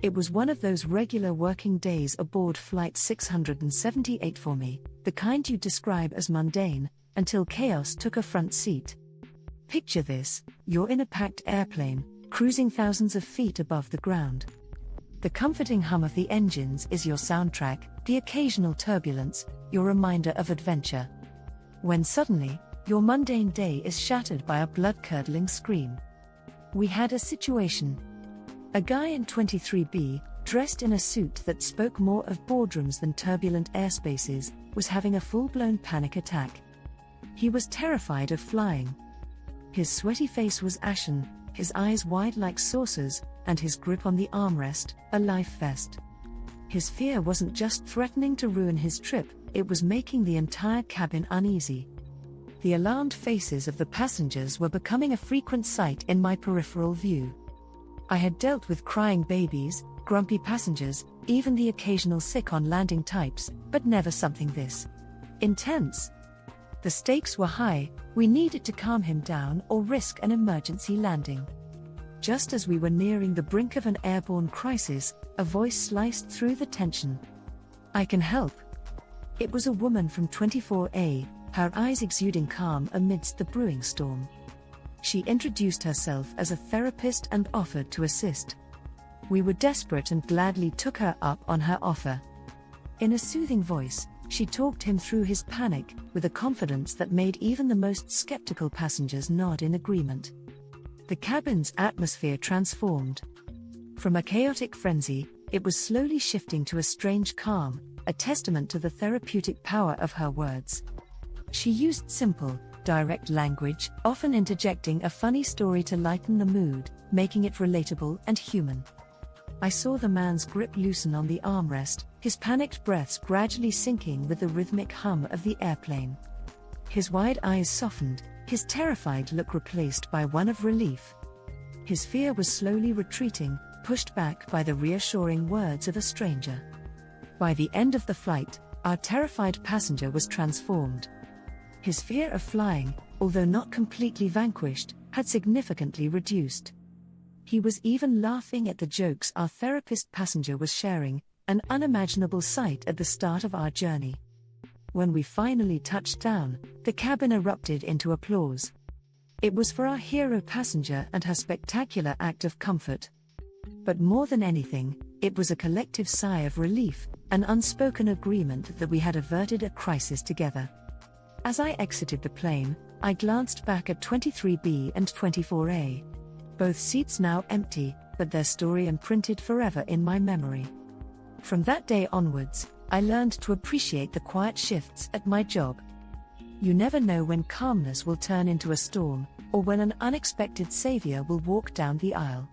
It was one of those regular working days aboard Flight 678 for me, the kind you describe as mundane, until chaos took a front seat. Picture this: you're in a packed airplane, cruising thousands of feet above the ground. The comforting hum of the engines is your soundtrack, the occasional turbulence, your reminder of adventure. When suddenly, your mundane day is shattered by a blood-curdling scream. We had a situation. A guy in 23B, dressed in a suit that spoke more of boardrooms than turbulent airspaces, was having a full-blown panic attack. He was terrified of flying. His sweaty face was ashen, his eyes wide like saucers, and his grip on the armrest, a life vest. His fear wasn't just threatening to ruin his trip, it was making the entire cabin uneasy. The alarmed faces of the passengers were becoming a frequent sight in my peripheral view. I had dealt with crying babies, grumpy passengers, even the occasional sick on landing types, but never something this intense. The stakes were high, we needed to calm him down or risk an emergency landing. Just as we were nearing the brink of an airborne crisis, a voice sliced through the tension. "I can help." It was a woman from 24A, her eyes exuding calm amidst the brewing storm. She introduced herself as a therapist and offered to assist. We were desperate and gladly took her up on her offer. In a soothing voice, she talked him through his panic, with a confidence that made even the most skeptical passengers nod in agreement. The cabin's atmosphere transformed. From a chaotic frenzy, it was slowly shifting to a strange calm, a testament to the therapeutic power of her words. She used simple, direct language, often interjecting a funny story to lighten the mood, making it relatable and human. I saw the man's grip loosen on the armrest, his panicked breaths gradually sinking with the rhythmic hum of the airplane. His wide eyes softened, his terrified look replaced by one of relief. His fear was slowly retreating, pushed back by the reassuring words of a stranger. By the end of the flight, our terrified passenger was transformed. His fear of flying, although not completely vanquished, had significantly reduced. He was even laughing at the jokes our therapist passenger was sharing, an unimaginable sight at the start of our journey. When we finally touched down, the cabin erupted into applause. It was for our hero passenger and her spectacular act of comfort. But more than anything, it was a collective sigh of relief, an unspoken agreement that we had averted a crisis together. As I exited the plane, I glanced back at 23B and 24A. Both seats now empty, but their story imprinted forever in my memory. From that day onwards, I learned to appreciate the quiet shifts at my job. You never know when calmness will turn into a storm, or when an unexpected savior will walk down the aisle.